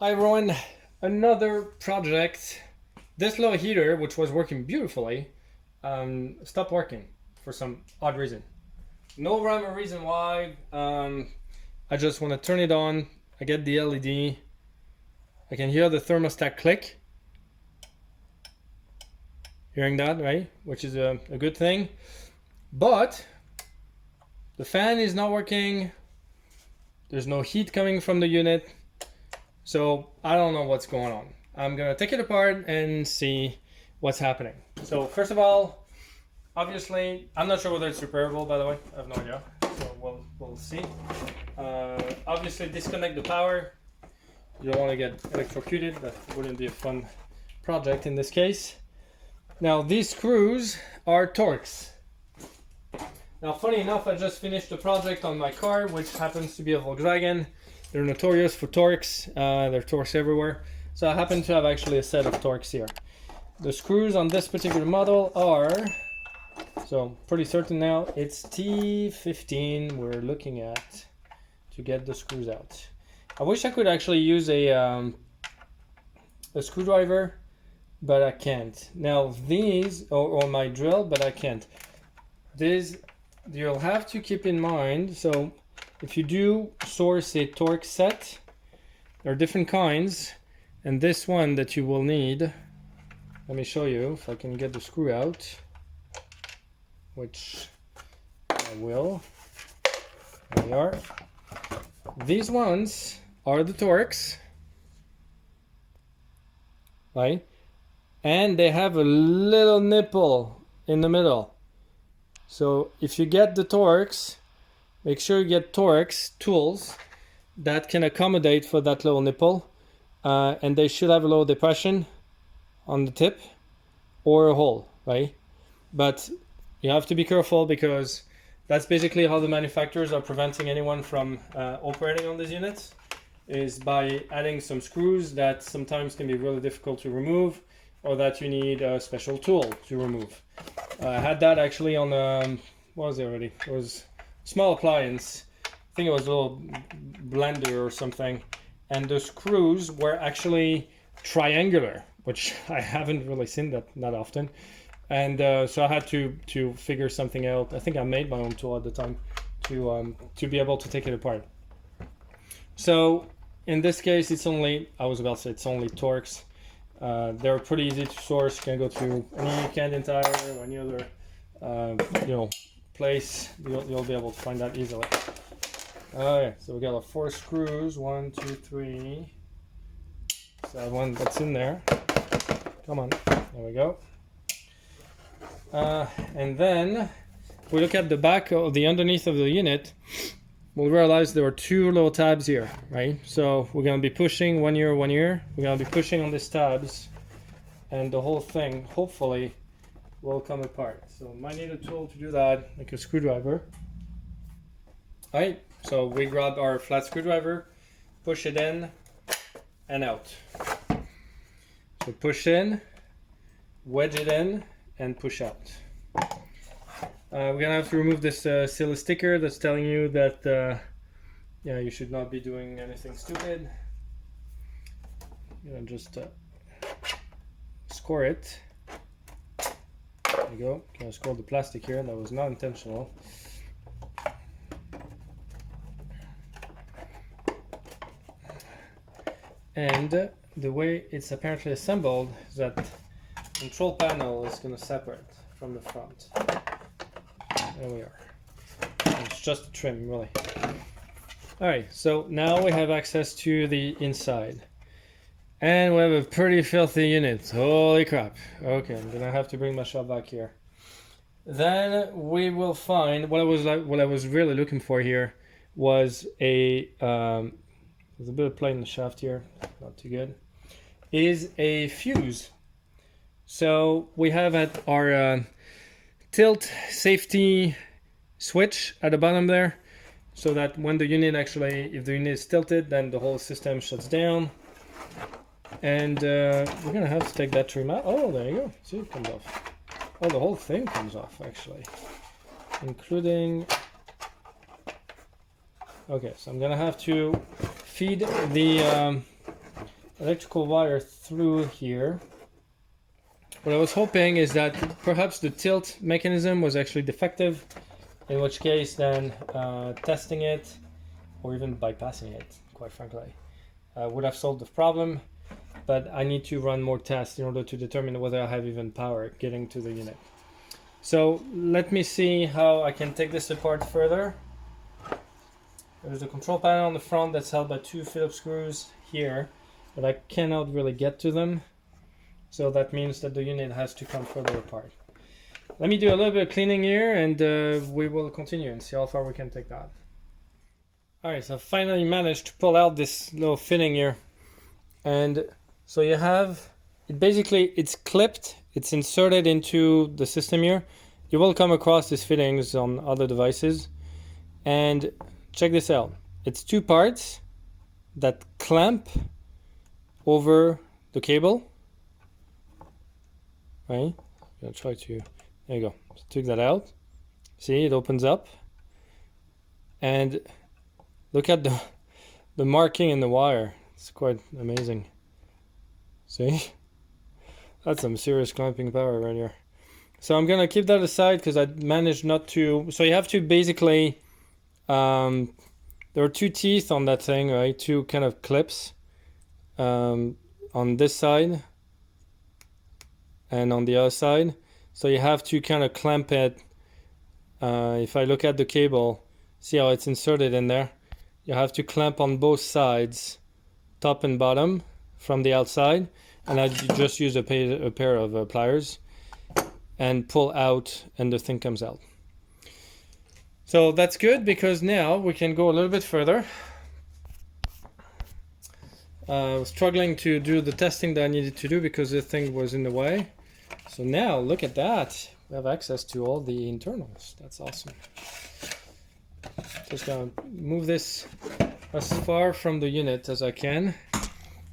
I ruined another project. This little heater, which was working beautifully, stopped working for some odd reason. No rhyme or reason why. I just want to turn it on. I get the LED. I can hear the thermostat click. Hearing that, right? Which is a good thing. But the fan is not working. There's no heat coming from the unit. So I don't know what's going on. I'm gonna take it apart and see what's happening. So first of all, obviously, I'm not sure whether it's repairable, by the way. I have no idea. So we'll see. Obviously, disconnect the power. You don't want to get electrocuted. That wouldn't be a fun project in this case. Now, these screws are Torx. Now, funny enough, I just finished the project on my car, which happens to be a Volkswagen. They're notorious for Torx. They're Torx everywhere. So I happen to have actually a set of Torx here. The screws on this particular model are, so pretty certain now, it's T15 we're looking at to get the screws out. I wish I could actually use a screwdriver, but I can't. Now these, or my drill, but I can't. These, you'll have to keep in mind, so if you do source a Torx set, there are different kinds, and this one that you will need, let me show you if I can get the screw out, which I will. There we are. These ones are the Torx, right? And they have a little nipple in the middle. So if you get the Torx, make sure you get Torx tools that can accommodate for that little nipple. And they should have a little depression on the tip or a hole, right? But you have to be careful because that's basically how the manufacturers are preventing anyone from operating on these units, is by adding some screws that sometimes can be really difficult to remove, or that you need a special tool to remove. I had that actually on what was it already? It was a small appliance. I think it was a little blender or something. And the screws were actually triangular, which I haven't really seen that often. And so I had to figure something out. I think I made my own tool at the time to be able to take it apart. So in this case, it's only, I was about to say, it's only Torx. They're pretty easy to source. You can go to any Canadian Tire or any other place. You'll be able to find that easily. Okay, so we got our 4 screws. 1, 2, 3. So that one that's in there. Come on, there we go. And then if we look at the back of the underneath of the unit, we'll realize there are 2 little tabs here, right? So we're going to be pushing one ear. We're going to be pushing on these tabs, and the whole thing, hopefully, will come apart. So might need a tool to do that, like a screwdriver. All right, so we grab our flat screwdriver, push it in and out. So push in, wedge it in, and push out. We're gonna have to remove this silly sticker that's telling you that you should not be doing anything stupid. Just score it. There you go. Gonna score the plastic here. That was not intentional. And the way it's apparently assembled is that the control panel is going to separate from the front. There we are. It's just a trim, really. Alright, so now we have access to the inside. And we have a pretty filthy unit. Holy crap. Okay, I'm going to have to bring my shop back here. Then we will find, what I was really looking for here was there's a bit of play in the shaft here, not too good, is a fuse. So we have at our tilt safety switch at the bottom there, so that when the unit actually, if the unit is tilted, then the whole system shuts down. And we're gonna have to take that trim out. Oh, there you go. See, it comes off. Oh, the whole thing comes off actually, including. Okay, so I'm gonna have to feed the electrical wire through here. What I was hoping is that perhaps the tilt mechanism was actually defective, in which case then testing it or even bypassing it, quite frankly, would have solved the problem. But I need to run more tests in order to determine whether I have even power getting to the unit. So let me see how I can take this apart further. There's a control panel on the front that's held by 2 Phillips screws here, but I cannot really get to them. So that means that the unit has to come further apart. Let me do a little bit of cleaning here, and we will continue and see how far we can take that. Alright, so I finally managed to pull out this little fitting here. And so you have, it's clipped, it's inserted into the system here. You will come across these fittings on other devices. And check this out. It's 2 parts that clamp over the cable. Right? I'm gonna try to, there you go. Take that out. See, it opens up. And look at the marking in the wire. It's quite amazing. See? That's some serious clamping power right here. So I'm gonna keep that aside because I managed not to. So you have to basically, there are 2 teeth on that thing, right? 2 kind of clips on this side and on the other side. So you have to kind of clamp it. If I look at the cable, see how it's inserted in there? You have to clamp on both sides, top and bottom, from the outside. And I just use a pair of pliers and pull out, and the thing comes out. So that's good because now we can go a little bit further. I was struggling to do the testing that I needed to do because the thing was in the way. So now look at that. We have access to all the internals. That's awesome. Just gonna move this as far from the unit as I can.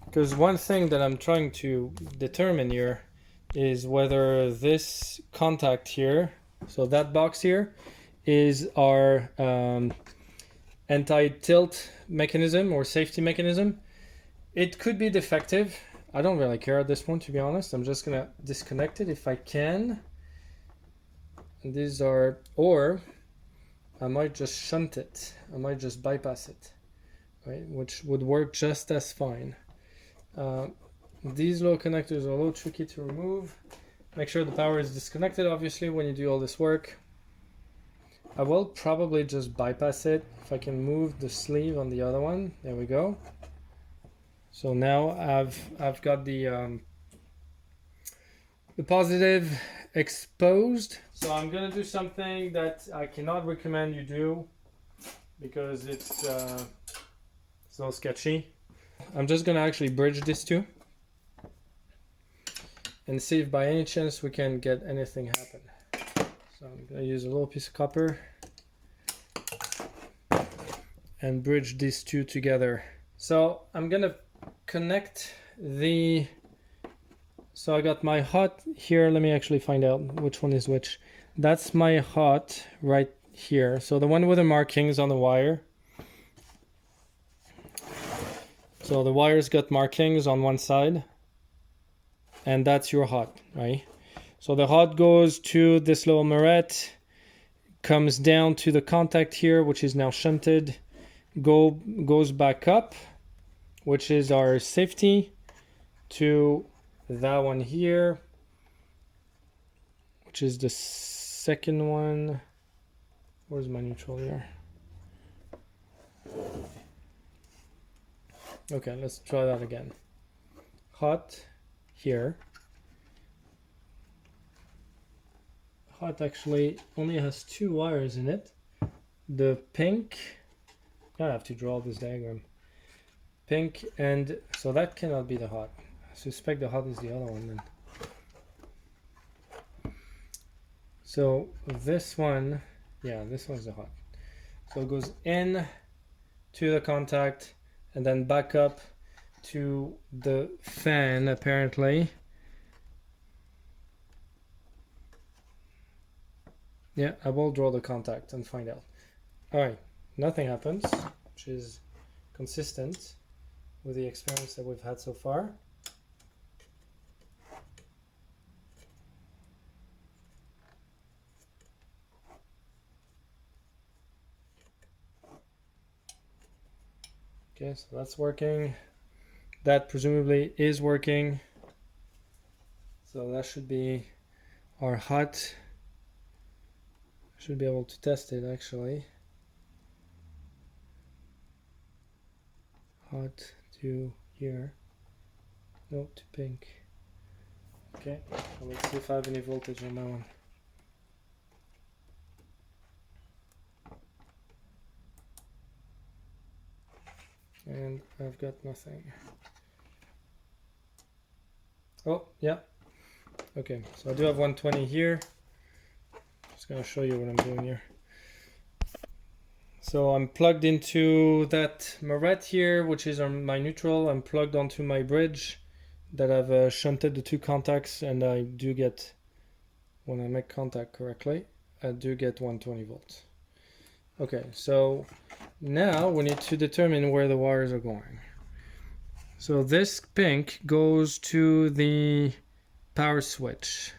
Because one thing that I'm trying to determine here is whether this contact here, so that box here, is our anti-tilt mechanism or safety mechanism. It could be defective. I don't really care at this point, to be honest. I'm just gonna disconnect it if I can. And these are, or I might just shunt it. I might just bypass it, right? Which would work just as fine. These little connectors are a little tricky to remove. Make sure the power is disconnected, obviously, when you do all this work. I will probably just bypass it. If I can move the sleeve on the other one, there we go. So now I've got the positive exposed. So I'm gonna do something that I cannot recommend you do because it's a little sketchy. I'm just gonna actually bridge these two and see if by any chance we can get anything happen. So I'm gonna use a little piece of copper and bridge these two together. So I'm gonna connect the, so I got my hot here. Let me actually find out which one is which. That's my hot right here. So the one with the markings on the wire. So the wire's got markings on one side, and that's your hot, right? So the hot goes to this little moret, comes down to the contact here, which is now shunted, goes back up, which is our safety, to that one here, which is the second one. Where's my neutral here? Okay, let's try that again. Hot here. Hot actually only has 2 wires in it. The pink, I have to draw this diagram. Pink, and so that cannot be the hot. I suspect the hot is the other one then. So this one, yeah, this one's the hot. So it goes in to the contact and then back up to the fan apparently. Yeah, I will draw the contact and find out. All right, nothing happens, which is consistent. with the experience that we've had so far. Okay, so that's working. That presumably is working. So that should be our hot. Should be able to test it actually. Hot to here. No, to pink. Okay, so let's see if I have any voltage on that one. And I've got nothing. Oh, yeah. Okay, so I do have 120 here. Just gonna show you what I'm doing here. So I'm plugged into that Moret here, which is on my neutral. I'm plugged onto my bridge that I've shunted the two contacts, and I do get, when I make contact correctly, I do get 120 volts. Okay, so now we need to determine where the wires are going. So this pink goes to the power switch.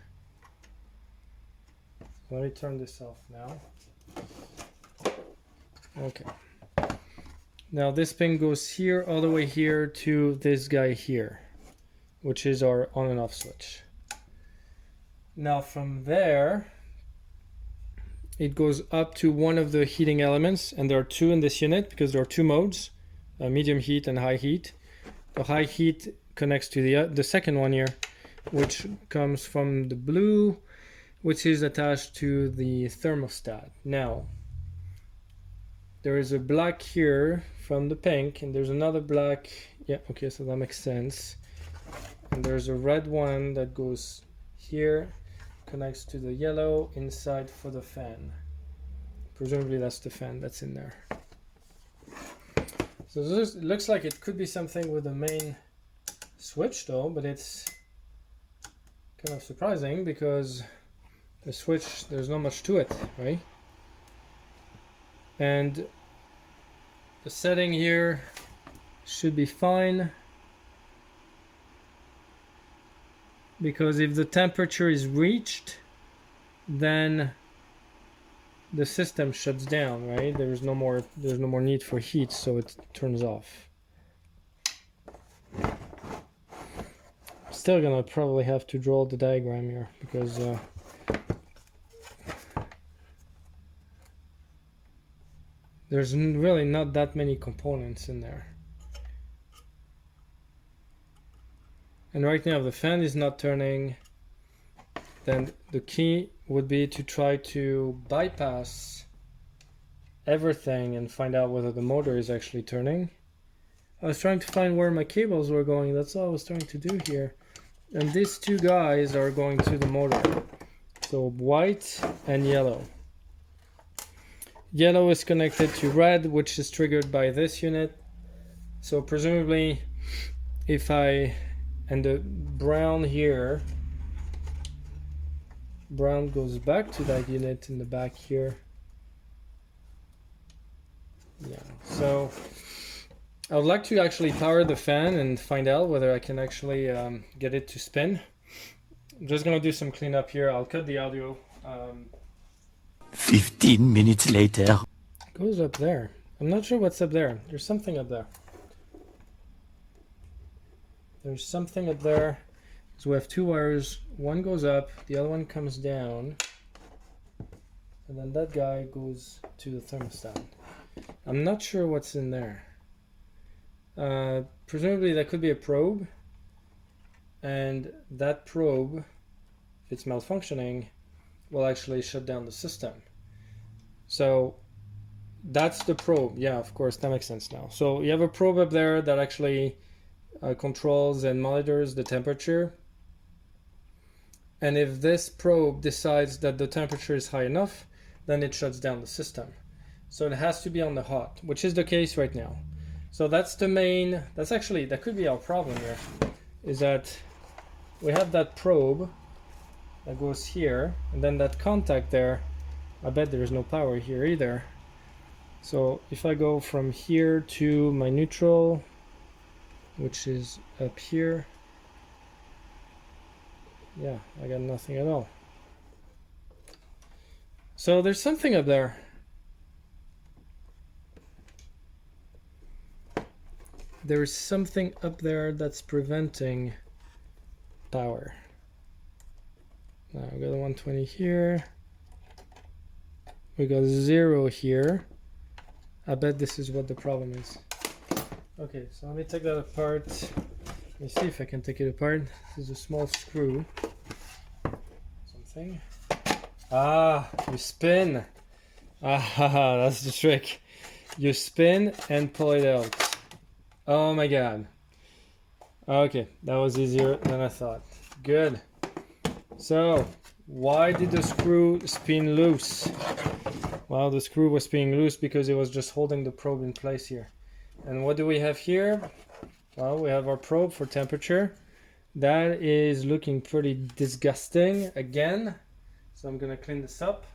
Let me turn this off now. Okay. Now this pin goes here, all the way here to this guy here, which is our on and off switch. Now from there, it goes up to one of the heating elements, and there are two in this unit because there are two modes, medium heat and high heat. The high heat connects to the second one here, which comes from the blue, which is attached to the thermostat. Now, there is a black here from the pink, and there's another black. Yeah, okay, so that makes sense. And there's a red one that goes here, connects to the yellow inside for the fan. Presumably that's the fan that's in there. So this looks like it could be something with the main switch though, but it's kind of surprising because the switch, there's not much to it, right? And the setting here should be fine, because if the temperature is reached, then the system shuts down, right? There's no more need for heat, so it turns off. Still gonna probably have to draw the diagram here because there's really not that many components in there. And right now the fan is not turning. Then the key would be to try to bypass everything and find out whether the motor is actually turning. I was trying to find where my cables were going. That's all I was trying to do here. And these two guys are going to the motor. So white and yellow. Yellow is connected to red, which is triggered by this unit. So presumably if and the brown here, brown goes back to that unit in the back here. Yeah, so I would like to actually power the fan and find out whether I can actually get it to spin. I'm just gonna do some cleanup here. I'll cut the audio. 15 minutes later. It goes up there. I'm not sure what's up there. There's something up there. There's something up there. So we have two wires. One goes up, the other one comes down, and then that guy goes to the thermostat. I'm not sure what's in there. Presumably that could be a probe, and that probe, if it's malfunctioning, will actually shut down the system. So that's the probe. Yeah, of course, that makes sense now. So you have a probe up there that actually controls and monitors the temperature. And if this probe decides that the temperature is high enough, then it shuts down the system. So it has to be on the hot, which is the case right now. So that's the main, that could be our problem here, is that we have that probe that goes here, and then that contact there, I bet there's no power here either. So if I go from here to my neutral, which is up here. Yeah, I got nothing at all. So there's something up there. There's something up there that's preventing power. Now we got a 120 here. We got 0 here. I bet this is what the problem is. Okay, so let me take that apart. Let me see if I can take it apart. This is a small screw. Something. Ah, you spin. Ah, that's the trick. You spin and pull it out. Oh my god. Okay, that was easier than I thought. Good. So, why did the screw spin loose? Well, the screw was spinning loose because it was just holding the probe in place here. And what do we have here? Well, we have our probe for temperature. That is looking pretty disgusting again. So I'm gonna clean this up.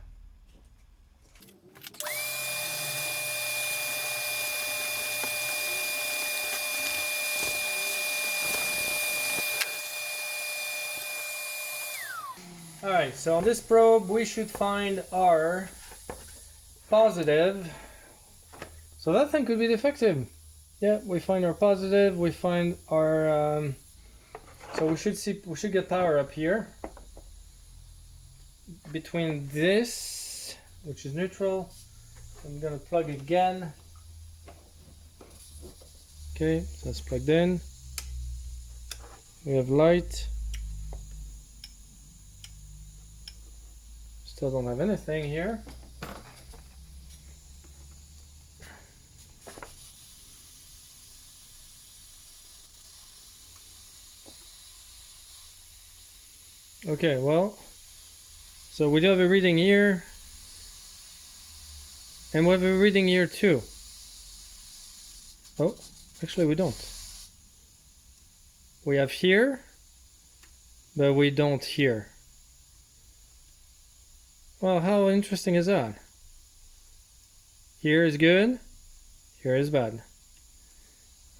Alright, so on this probe we should find our positive. So that thing could be defective. Yeah, we find our positive, we find our so we should get power up here between this, which is neutral. I'm gonna plug again. Okay, so that's plugged in. We have light. Still don't have anything here. Okay, well, so we do have a reading here, and we have a reading here too. Oh, actually we don't. We have here, but we don't here. Well, how interesting is that? Here is good, here is bad.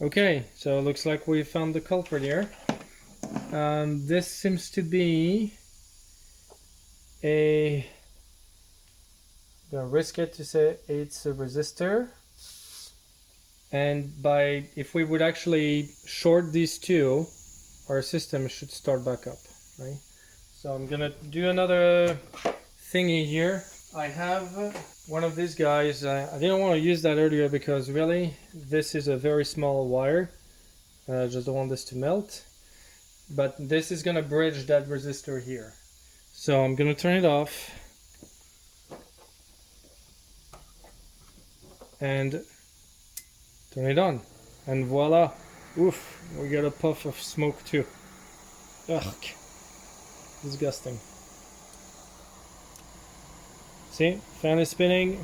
Okay, so it looks like we found the culprit here. This seems to be I'm gonna risk it to say it's a resistor. And if we would actually short these two, our system should start back up, right? So I'm gonna do another thingy here. I have one of these guys. I didn't want to use that earlier because really this is a very small wire. I just don't want this to melt. But this is gonna bridge that resistor here. So I'm gonna turn it off and turn it on, and voila! Oof! We got a puff of smoke too. Ugh! Disgusting. See, fan is spinning.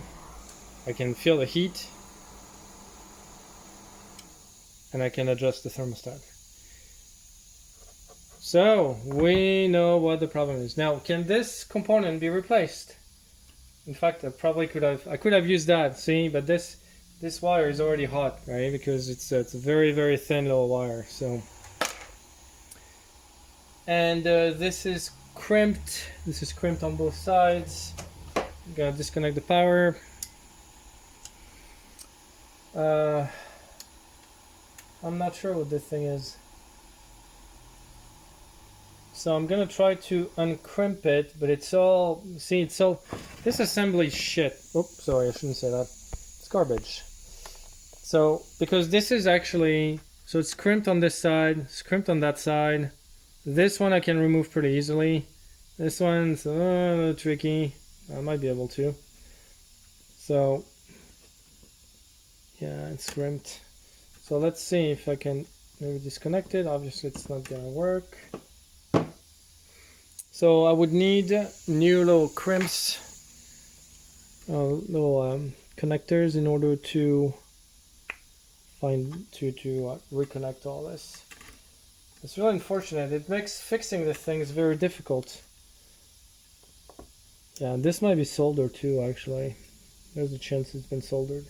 I can feel the heat, and I can adjust the thermostat. So we know what the problem is. Now, can this component be replaced? In fact, I could have used that. See, but this wire is already hot, right? Because it's a very, very thin little wire. So, and this is crimped. This is crimped on both sides. I'm gonna disconnect the power. I'm not sure what this thing is. So I'm gonna try to uncrimp it, but it's all, this assembly shit. Oops, sorry, I shouldn't say that. It's garbage. So, because this is actually, so it's crimped on this side, it's crimped on that side. This one I can remove pretty easily. This one's a little tricky. I might be able to. So, yeah, it's crimped. So let's see if I can maybe disconnect it. Obviously it's not gonna work. So I would need new little crimps, little connectors in order to reconnect all this. It's really unfortunate. It makes fixing the things very difficult. Yeah, this might be soldered too, actually. There's a chance it's been soldered.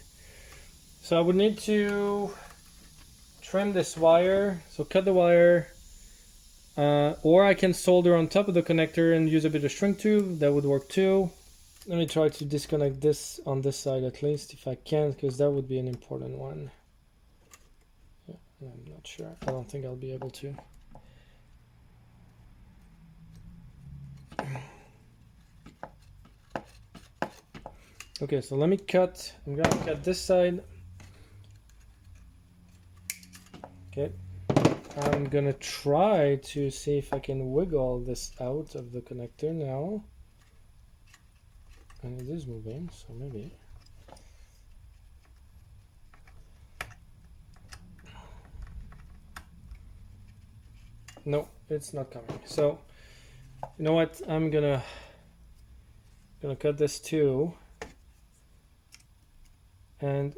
So I would need to trim this wire. So cut the wire, or I can solder on top of the connector and use a bit of shrink tube. That would work too. Let me try to disconnect this on this side at least, if I can, because that would be an important one. Yeah, I'm not sure. I don't think I'll be able to. Okay, so let me cut. I'm gonna cut this side. Okay. I'm gonna try to see if I can wiggle this out of the connector now. And it is moving, so maybe. No, it's not coming. So, you know what? I'm gonna cut this too. And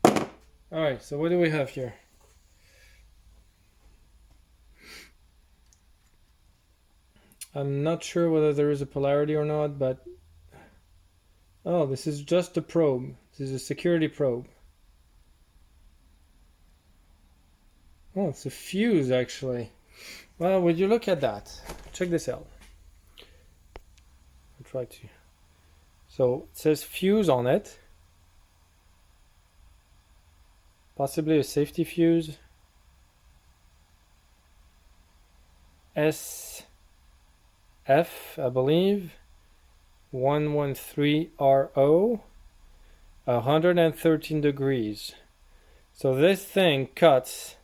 all right, so what do we have here? I'm not sure whether there is a polarity or not, but oh, this is just a probe. This is a security probe. Oh, it's a fuse actually. Well, would you look at that? Check this out. I'll try to. So it says fuse on it. Possibly a safety fuse. SF, I believe. 113RO. 113 degrees. So this thing cuts.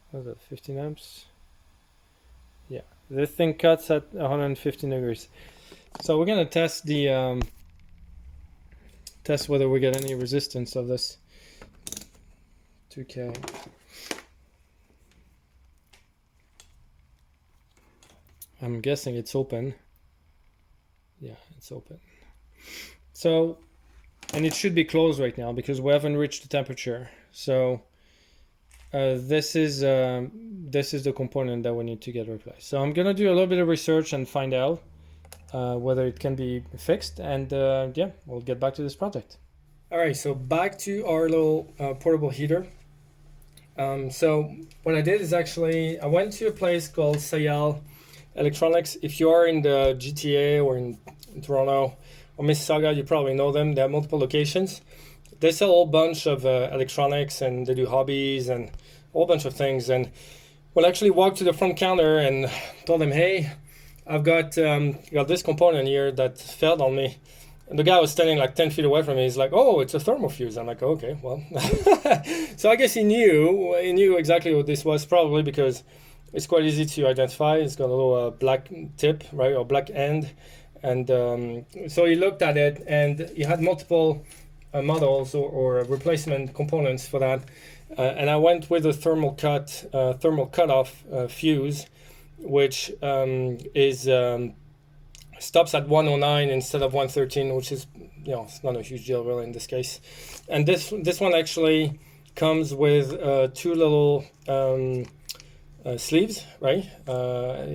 What is that, 15 amps? Yeah, this thing cuts at 115 degrees. So we're gonna test the test whether we get any resistance of this 2K. I'm guessing it's open. Yeah, it's open. So, and it should be closed right now because we haven't reached the temperature. So this is the component that we need to get replaced. So I'm gonna do a little bit of research and find out whether it can be fixed, and yeah, we'll get back to this project. All right, so back to our little portable heater. So what I did is actually I went to a place called Sayal Electronics. If you are in the GTA or in Toronto or Mississauga, you probably know them. They have multiple locations. They sell a whole bunch of electronics, and they do hobbies and a whole bunch of things. And we'll actually walk to the front counter and told them, hey, I've got this component here that failed on me. And the guy was standing like 10 feet away from me. He's like, oh, it's a thermal fuse. I'm like, okay, well. So I guess he knew exactly what this was, probably because it's quite easy to identify. It's got a little black tip, right, or black end. And so he looked at it, and he had multiple models or replacement components for that. And I went with a thermal cutoff fuse, which stops at 109 instead of 113, which is, it's not a huge deal really in this case. And this one actually comes with two little sleeves right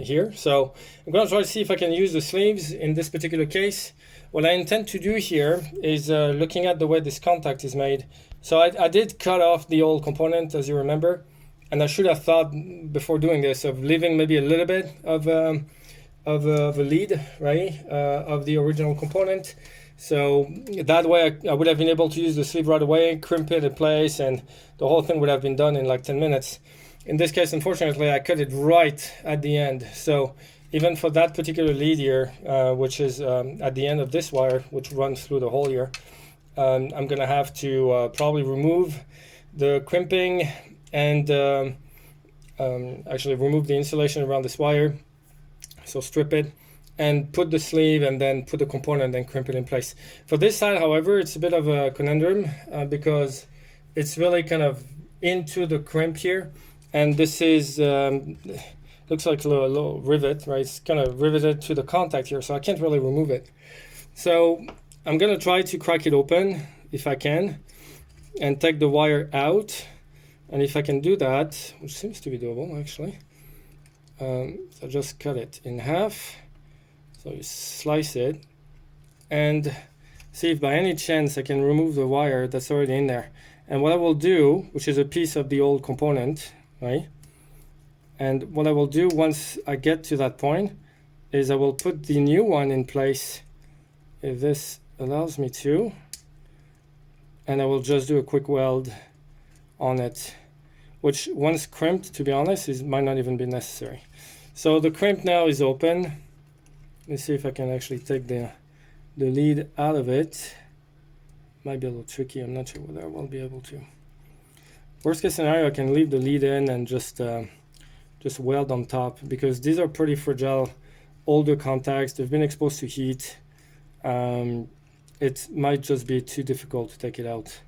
here. So I'm going to try to see if I can use the sleeves in this particular case. What I intend to do here is looking at the way this contact is made. So I did cut off the old component, as you remember, and I should have thought before doing this of leaving maybe a little bit of a lead, right, of the original component. So that way I would have been able to use the sleeve right away, crimp it in place, and the whole thing would have been done in like 10 minutes. In this case, unfortunately, I cut it right at the end. So even for that particular lead here, which is at the end of this wire, which runs through the hole here, I'm going to have to probably remove the crimping and actually remove the insulation around this wire. So strip it and put the sleeve and then put the component and crimp it in place. For this side, however, it's a bit of a conundrum because it's really kind of into the crimp here. And this is, looks like a little rivet, right? It's kind of riveted to the contact here, so I can't really remove it. So I'm going to try to crack it open if I can and take the wire out. And if I can do that, which seems to be doable actually, so just cut it in half. So you slice it and see if by any chance I can remove the wire that's already in there. And what I will do, which is a piece of the old component, right? And what I will do once I get to that point is I will put the new one in place, if this allows me to, and I will just do a quick weld on it, which once crimped, to be honest, might not even be necessary. So the crimp now is open. Let me see if I can actually take the lead out of it. Might be a little tricky, I'm not sure whether I will be able to. Worst case scenario, I can leave the lead in and just weld on top, because these are pretty fragile, older contacts. They've been exposed to heat. It might just be too difficult to take it out.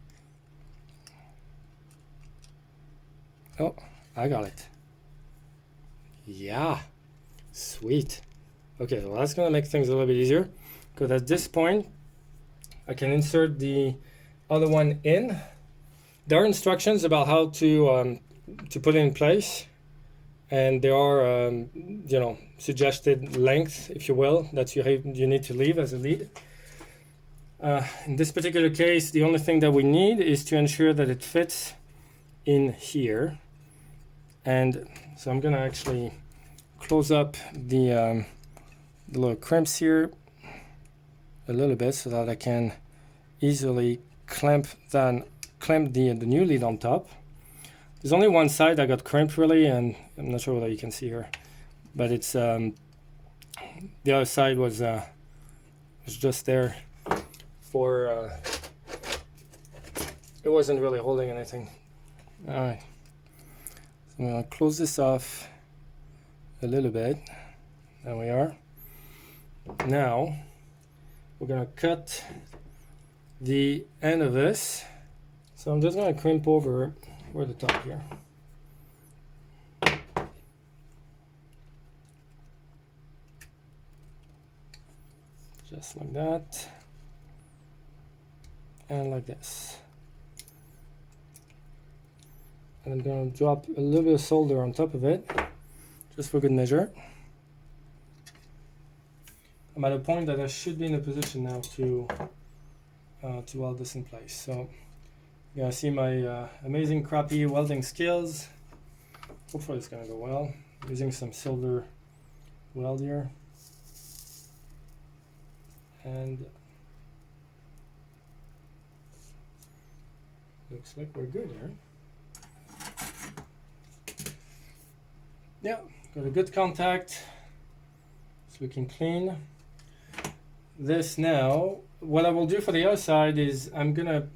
Oh, I got it. Yeah, sweet. Okay, well that's gonna make things a little bit easier, because at this point I can insert the other one in. There are instructions about how to put it in place, and there are you know, suggested length, if you will, that you need to leave as a lead. In this particular case, the only thing that we need is to ensure that it fits in here. And so I'm gonna actually close up the little crimps here a little bit so that I can easily clamp the new lead on top. There's only one side that got crimped really, and I'm not sure whether you can see here, but it's the other side was just there for it wasn't really holding anything. All right, so I'm gonna close this off a little bit. There we are. Now we're gonna cut the end of this. So I'm just gonna crimp over the top here. Just like that. And like this. And I'm going to drop a little bit of solder on top of it, just for good measure. I'm at a point that I should be in a position now to weld this in place. So you're gonna see my amazing crappy welding skills. Hopefully it's gonna go well. I'm using some silver weld here. And looks like we're good here. Yeah, got a good contact. It's looking clean. This now, what I will do for the other side is I'm gonna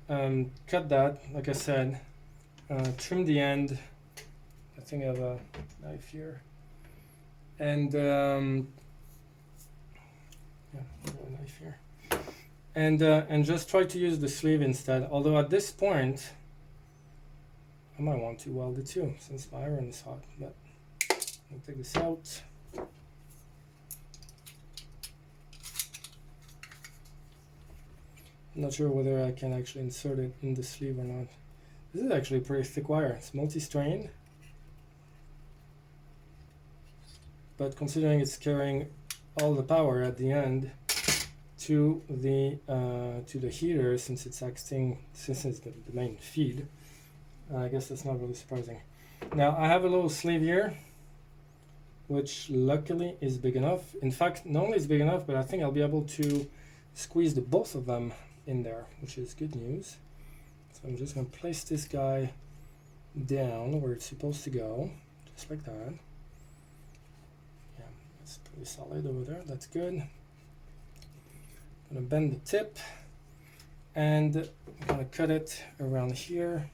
cut that, like I said, trim the end. I think I have a knife here. And yeah, I have a knife here. And just try to use the sleeve instead. Although at this point, I might want to weld it too, since my iron is hot. But I'll take this out. I'm not sure whether I can actually insert it in the sleeve or not. This is actually a pretty thick wire. It's multi-strain. But considering it's carrying all the power at the end to the heater, since it's the main feed, I guess that's not really surprising. Now I have a little sleeve here, which luckily is big enough. In fact, not only is big enough, but I think I'll be able to squeeze the both of them in there, which is good news. So I'm just going to place this guy down where it's supposed to go, just like that. Yeah, that's pretty solid over there. That's good. I'm going to bend the tip, and I'm going to cut it around here.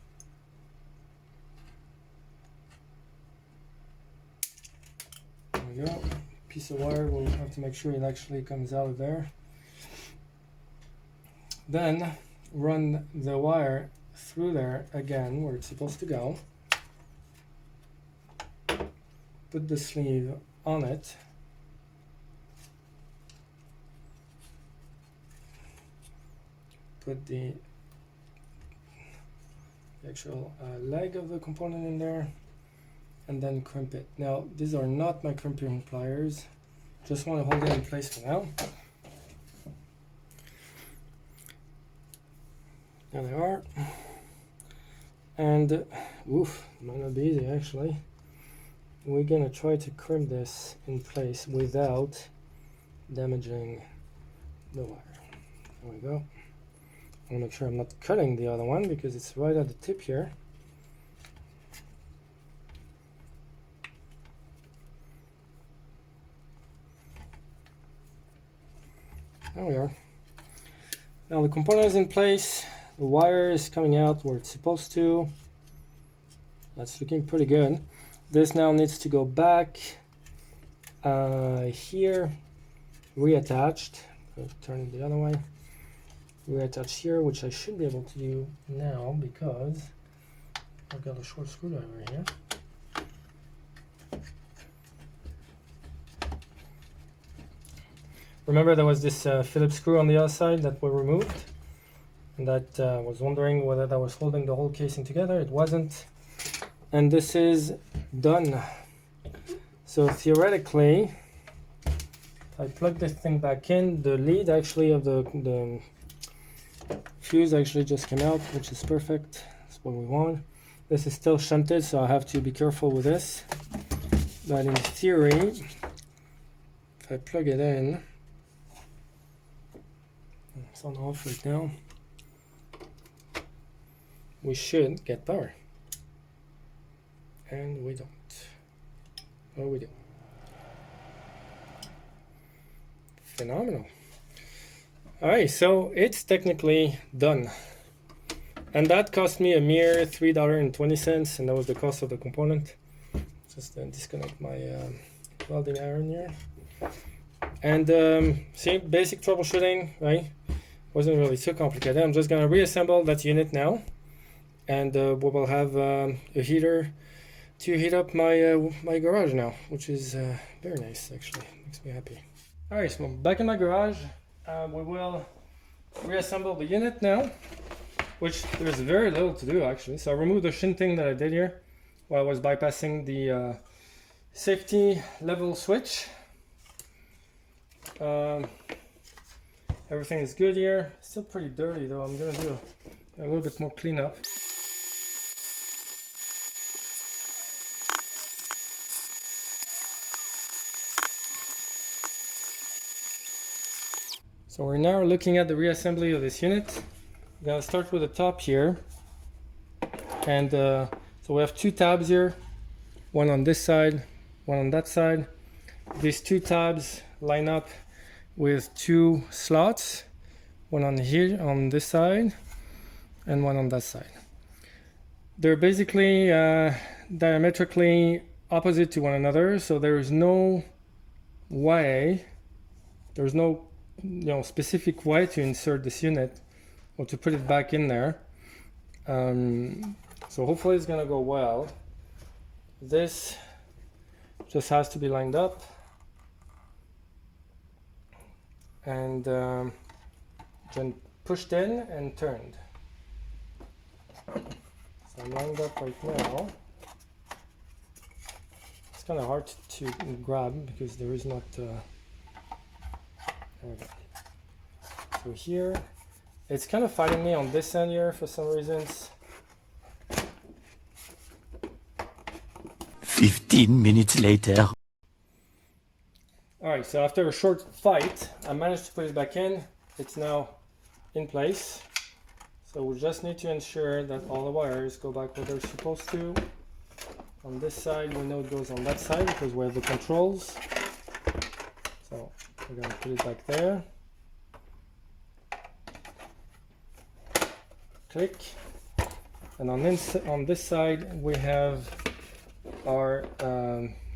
There we go. Piece of wire, we'll have to make sure it actually comes out of there. Then run the wire through there again where it's supposed to go. Put the sleeve on it. Put the actual leg of the component in there, and then crimp it. Now these are not my crimping pliers. Just want to hold it in place for now. There they are. And oof, might not be easy actually. We're gonna try to crimp this in place without damaging the wire. There we go. I want to make sure I'm not cutting the other one because it's right at the tip here. There we are. Now the component is in place. The wire is coming out where it's supposed to. That's looking pretty good. This now needs to go back here, reattached. Turn it the other way. Reattach here, which I should be able to do now because I've got a short screwdriver here. Remember there was this Phillips screw on the other side that we removed, and that was wondering whether that was holding the whole casing together. It wasn't, and this is done. So theoretically, if I plug this thing back in, the lead actually of the fuse actually just came out, which is perfect. That's what we want. This is still shunted, so I have to be careful with this. But in theory, if I plug it in, it's on off right now, we should get power. And we don't. Oh, we do. Phenomenal. Alright, so it's technically done. And that cost me a mere $3.20, and that was the cost of the component. Just disconnect my welding iron here. And see, basic troubleshooting, right? Wasn't really too complicated. I'm just gonna reassemble that unit now, and we will have a heater to heat up my my garage now, which is very nice actually. Makes me happy. All right, so I'm back in my garage. We will reassemble the unit now, which there's very little to do actually. So I removed the shunting that I did here while I was bypassing the safety level switch. Everything is good here. Still pretty dirty though. I'm gonna do a little bit more cleanup. So we're now looking at the reassembly of this unit. I'm gonna start with the top here. And so we have two tabs here. One on this side, one on that side. These two tabs line up with two slots, one on here on this side and one on that side. They're basically diametrically opposite to one another, so there is no way, there's no specific way to insert this unit or to put it back in there. So hopefully it's gonna go well. This just has to be lined up and then pushed in and turned. So I'm lined up right now. It's kind of hard to grab because there is not there we go. So here it's kind of fighting me on this end here for some reasons. 15 minutes later. Alright, so after a short fight, I managed to put it back in. It's now in place. So we just need to ensure that all the wires go back where they're supposed to. On this side, we know it goes on that side because we have the controls. So we're going to put it back there. Click. And on this side, we have our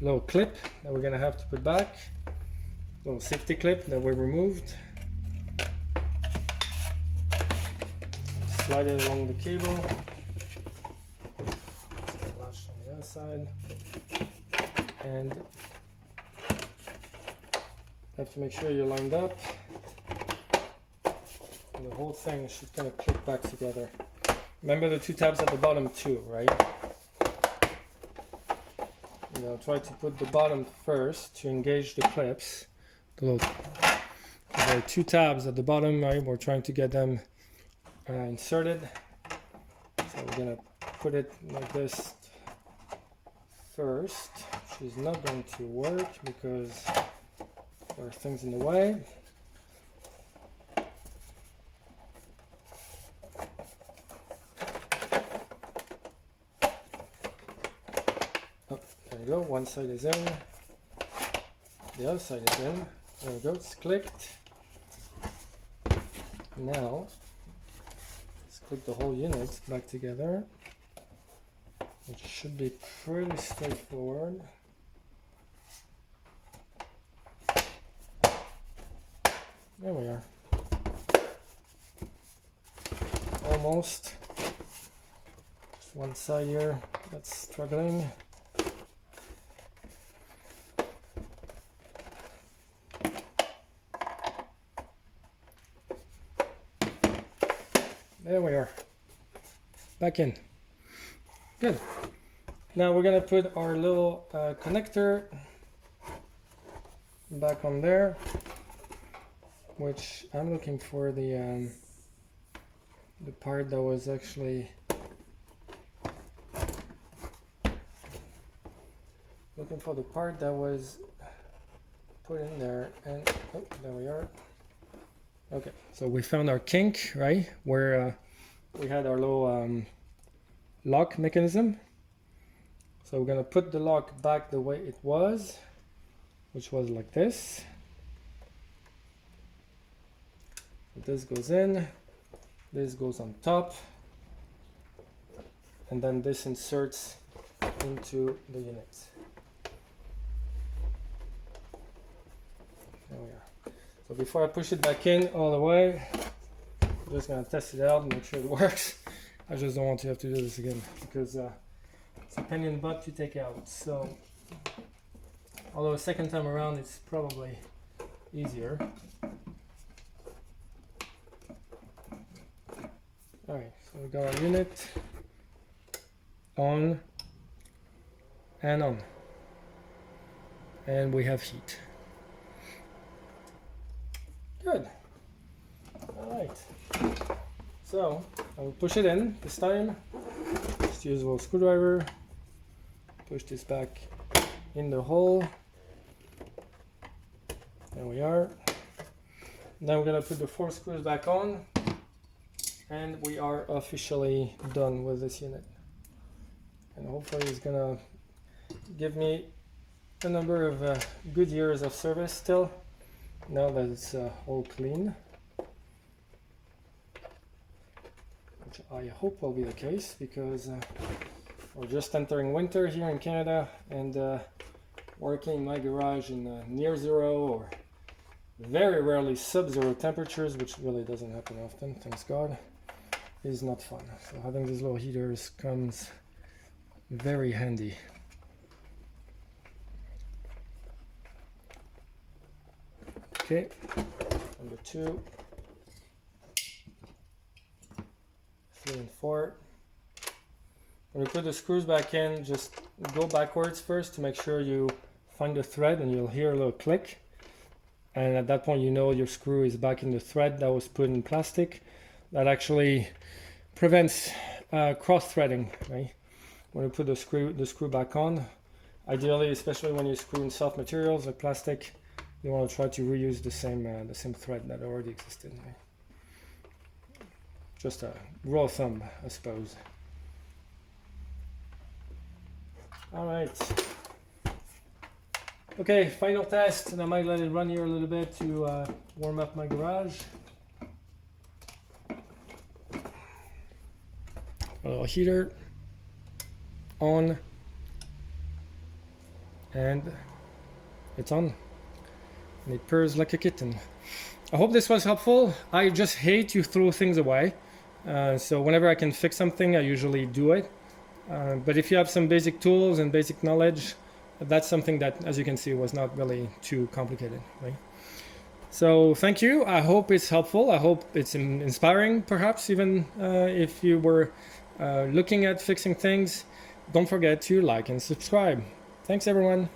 little clip that we're going to have to put back. Little safety clip that we removed. Slide it along the cable. Latch on the other side. And have to make sure you're lined up. And the whole thing should kind of click back together. Remember the two tabs at the bottom too, right? Try to put the bottom first to engage the clips. There are two tabs at the bottom, right? We're trying to get them inserted. So we're gonna put it like this first, which is not going to work because there are things in the way. Oh, there we go, one side is in, the other side is in. There we go, it's clicked. Now, let's click the whole unit back together, which should be pretty straightforward. There we are. Almost. Just one side here that's struggling. There we are. Back in. Good. Now we're gonna put our little connector back on there, which I'm looking for the part that was actually looking for the part that was put in there, and oh, there we are. Okay, so we found our kink, right, where we had our little lock mechanism. So we're gonna put the lock back the way it was, which was like this. This goes in, this goes on top, and then this inserts into the unit. There we are. So before I push it back in all the way, I'm just gonna test it out and make sure it works. I just don't want to have to do this again because it's a pain in the butt to take out. So, although a second time around it's probably easier. Alright, so we got our unit on and on, and we have heat. Good. Alright, so I will push it in this time. Just use a little screwdriver, push this back in the hole. There we are. Now we're going to put the 4 screws back on, and we are officially done with this unit. And hopefully it's going to give me a number of good years of service still, now that it's all clean. Which I hope will be the case, because we're just entering winter here in Canada, and working in my garage in near zero or very rarely sub-zero temperatures, which really doesn't happen often, thanks God, is not fun. So having these little heaters comes very handy. Okay, number 2, 3 and 4. When you put the screws back in, just go backwards first to make sure you find the thread, and you'll hear a little click. And at that point you know your screw is back in the thread that was put in plastic. That actually prevents cross-threading, right? When you put the screw back on, ideally, especially when you screw in soft materials like plastic, you want to try to reuse the same thread that already existed. Right? Just a rule of thumb, I suppose. All right. Okay, final test, and I might let it run here a little bit to warm up my garage. A little heater on, and it's on, and it purrs like a kitten. I hope this was helpful. I just hate to throw things away, so whenever I can fix something, I usually do it. But if you have some basic tools and basic knowledge, that's something that, as you can see, was not really too complicated, right? So thank you. I hope it's helpful. I hope it's inspiring, perhaps, even if you were looking at fixing things. Don't forget to like and subscribe. Thanks, everyone.